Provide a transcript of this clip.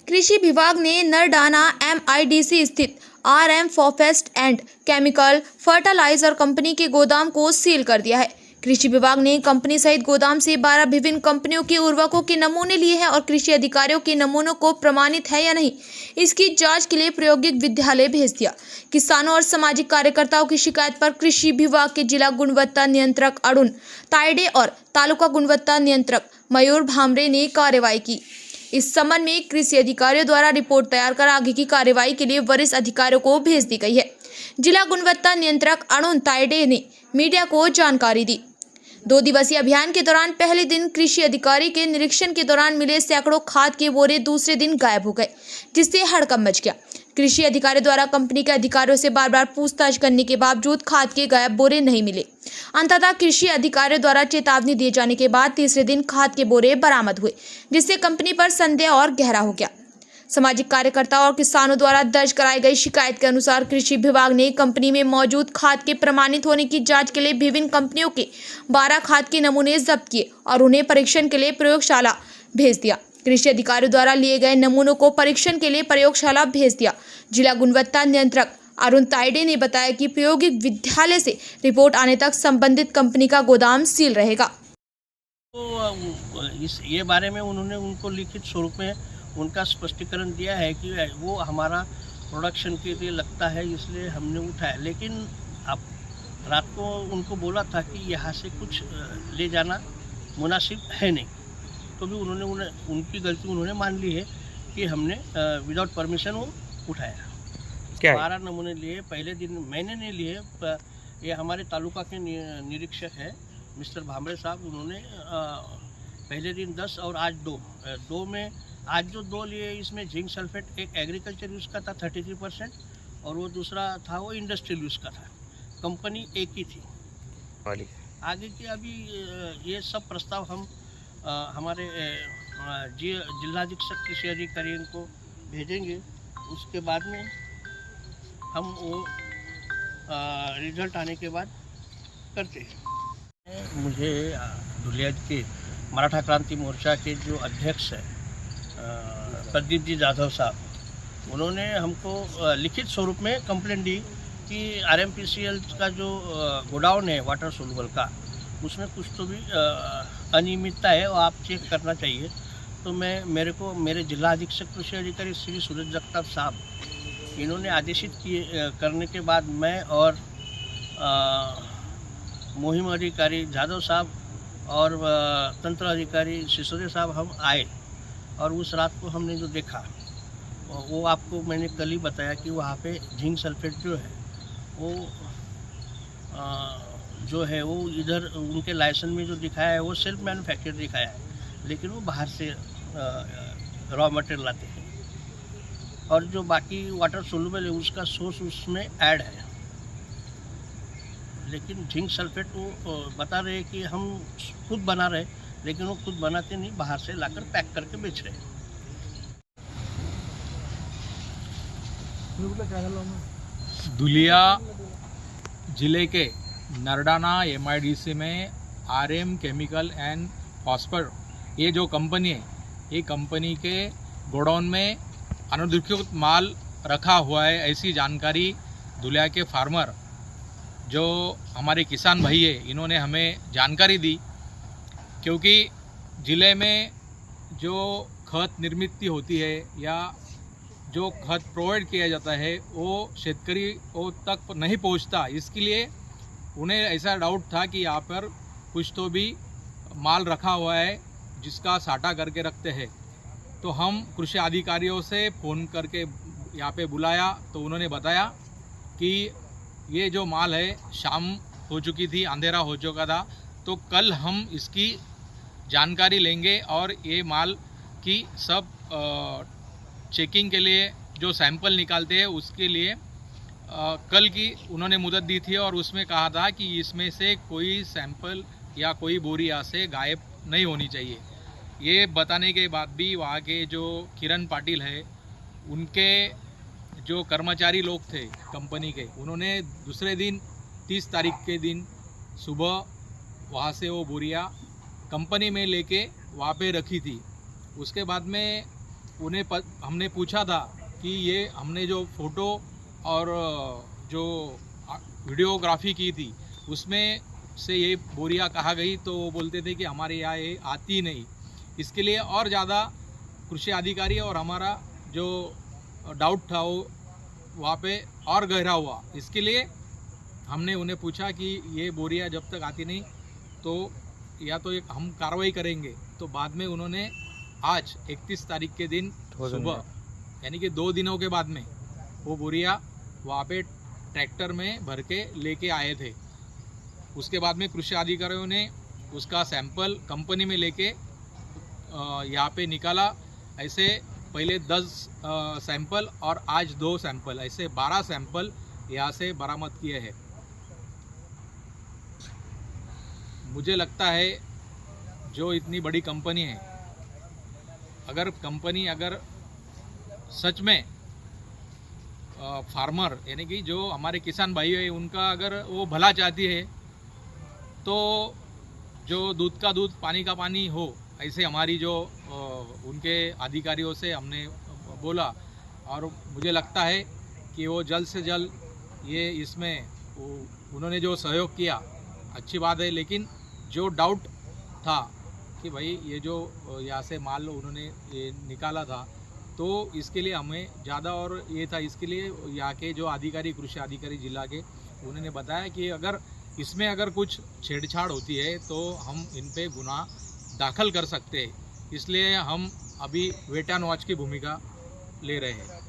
कृषि विभाग ने नरडाना MIDC स्थित RM forest and chemical fertiliser company के गोदाम को सील कर दिया है। कृषि विभाग ने कंपनी सहित गोदाम से 12 विभिन्न कंपनियों के उर्वरकों के नमूने लिए हैं और कृषि अधिकारियों के नमूनों को प्रमाणित है या नहीं, इसकी जांच के लिए प्रायोगिक विद्यालय भेज दिया। किसानों और सामाजिक कार्यकर्ताओं की शिकायत पर कृषि विभाग के जिला गुणवत्ता नियंत्रक अरुण तायडे और तालुका गुणवत्ता नियंत्रक मयूर भामरे ने कार्रवाई की। इस संबंध में कृषि अधिकारियों द्वारा रिपोर्ट तैयार कर आगे की कार्रवाई के लिए वरिष्ठ अधिकारियों को भेज दी गई है। जिला गुणवत्ता नियंत्रक अरुण तायडे ने मीडिया को जानकारी दी। 2 दिवसीय अभियान के दौरान पहले दिन कृषि अधिकारी के निरीक्षण के दौरान मिले सैकड़ों खाद के बोरे दूसरे दिन गायब हो गए, जिससे हड़कंप मच गया। कृषि अधिकारी द्वारा कंपनी के अधिकारियों से बार बार पूछताछ करने के बावजूद खाद के गायब बोरे नहीं मिले। अंततः कृषि अधिकारियों द्वारा चेतावनी दिए जाने के बाद तीसरे दिन खाद के बोरे बरामद हुए, जिससे कंपनी पर संदेह और गहरा हो गया। सामाजिक कार्यकर्ताओं और किसानों द्वारा दर्ज कराई गई शिकायत के अनुसार कृषि विभाग ने कंपनी में मौजूद खाद के प्रमाणित होने की जांच के लिए विभिन्न कंपनियों के 12 खाद के नमूने जब्त किए और उन्हें परीक्षण के लिए प्रयोगशाला भेज दिया। कृषि अधिकारियों द्वारा लिए गए नमूनों को परीक्षण के लिए प्रयोगशाला भेज दिया। जिला गुणवत्ता नियंत्रक अरुण तायडे ने बताया कि प्रायोगिक विद्यालय से रिपोर्ट आने तक संबंधित कंपनी का गोदाम सील रहेगा। तो ये बारे में उन्होंने उनको लिखित स्वरूप में उनका स्पष्टीकरण दिया है कि वो हमारा प्रोडक्शन के लिए लगता है, इसलिए हमने उठाया। लेकिन अब रात को उनको बोला था कि यहाँ से कुछ ले जाना मुनासिब है नहीं, तो भी उनकी गलती उन्होंने मान ली है कि हमने विदाउट परमिशन वो उठाया। क्या 12 नमूने लिए, पहले दिन मैंने नहीं लिए। ये हमारे तालुका के निरीक्षक है मिस्टर भामरे साहब, उन्होंने पहले दिन 10 और आज 2 में आज जो 2 लिए, इसमें जिंक सल्फेट एक एग्रीकल्चर यूज़ का था 33% और वो दूसरा था वो इंडस्ट्रियल यूज़ का था। कंपनी एक ही थी। आगे की अभी ये सब प्रस्ताव हम हमारे जिला अधीक्षक कृषि अधिकारी को भेजेंगे। उसके बाद में हम वो रिजल्ट आने के बाद करते हैं। मुझे धुलिया के मराठा क्रांति मोर्चा के जो अध्यक्ष हैं प्रदीप जी जाधव साहब, उन्होंने हमको लिखित स्वरूप में कंप्लेंट दी कि RMPCL का जो गोडाउन है वाटर सोल्यूबल का, उसमें कुछ तो भी अनियमितता है, वो आप चेक करना चाहिए। तो मेरे जिला अधीक्षक कृषि अधिकारी श्री सूरज जगताप साहब, इन्होंने आदेशित किए करने के बाद मैं और मुहिम अधिकारी जाधव साहब और तंत्र अधिकारी सिसोदिया साहब हम आए और उस रात को हमने जो देखा वो आपको मैंने कल ही बताया कि वहाँ पे जिंक सल्फेट जो है वो इधर उनके लाइसेंस में जो दिखाया है वो सेल्फ मैन्युफैक्चर दिखाया है, लेकिन वो बाहर से रॉ मटेरियल लाते हैं और जो बाकी वाटर सोल्यूबल है उसका सोर्स उसमें ऐड है। लेकिन जिंक सल्फेट वो बता रहे कि हम खुद बना रहे, लेकिन वो खुद बनाते नहीं, बाहर से लाकर पैक करके बेच रहे हैं। धुलिया जिले के नरडाना MIDC में RM केमिकल एंड फॉस्फर, ये जो कंपनी है, ये कंपनी के गोडाउन में अनधिकृत माल रखा हुआ है, ऐसी जानकारी धुलिया के फार्मर जो हमारे किसान भाई है, इन्होंने हमें जानकारी दी। क्योंकि ज़िले में जो खत निर्मित होती है या जो खत प्रोवाइड किया जाता है वो शेतकरी वो तक नहीं पहुंचता, इसके लिए उन्हें ऐसा डाउट था कि यहाँ पर कुछ तो भी माल रखा हुआ है जिसका साटा करके रखते हैं। तो हम कृषि अधिकारियों से फ़ोन करके यहाँ पे बुलाया तो उन्होंने बताया कि ये जो माल है शाम हो चुकी थी, अंधेरा हो चुका था, तो कल हम इसकी जानकारी लेंगे और ये माल की सब चेकिंग के लिए जो सैंपल निकालते हैं उसके लिए कल की उन्होंने मुदत दी थी और उसमें कहा था कि इसमें से कोई सैंपल या कोई बोरी यहाँ से गायब नहीं होनी चाहिए। ये बताने के बाद भी वहाँ के जो किरण पाटिल है, उनके जो कर्मचारी लोग थे कंपनी के, उन्होंने दूसरे दिन 30 तारीख के दिन सुबह वहाँ से वो बोरियाँ कंपनी में लेके वहाँ पे रखी थी। उसके बाद में हमने पूछा था कि ये हमने जो फ़ोटो और जो वीडियोग्राफी की थी उसमें से ये बोरियां कहा गई, तो वो बोलते थे कि हमारे यहाँ ये आती नहीं। इसके लिए और ज़्यादा कृषि अधिकारी और हमारा जो डाउट था वो वहाँ पे और गहरा हुआ। इसके लिए हमने उन्हें पूछा कि ये बोरियां जब तक आती नहीं तो या तो एक हम कार्रवाई करेंगे। तो बाद में उन्होंने आज 31 तारीख के दिन सुबह यानी कि 2 दिनों के बाद में वो बोरियां वहाँ पे ट्रैक्टर में भर के लेके आए थे। उसके बाद में कृषि अधिकारियों ने उसका सैंपल कंपनी में लेके यहाँ पे निकाला। ऐसे पहले 10 सैंपल और आज 2 सैंपल, ऐसे 12 सैंपल यहाँ से बरामद किए हैं। मुझे लगता है जो इतनी बड़ी कंपनी है, अगर कंपनी अगर सच में फार्मर यानी कि जो हमारे किसान भाई है उनका अगर वो भला चाहती है तो जो दूध का दूध पानी का पानी हो, ऐसे हमारी जो उनके अधिकारियों से हमने बोला। और मुझे लगता है कि वो जल्द से जल्द ये इसमें उन्होंने जो सहयोग किया अच्छी बात है, लेकिन जो डाउट था कि भाई ये जो यहाँ से माल उन्होंने ये निकाला था तो इसके लिए हमें ज़्यादा और ये था, इसके लिए यहाँ के जो अधिकारी कृषि अधिकारी जिला के उन्होंने बताया कि अगर इसमें अगर कुछ छेड़छाड़ होती है तो हम इन पे गुनाह दाखिल कर सकते हैं। इसलिए हम अभी वेट एंड वॉच की भूमिका ले रहे हैं।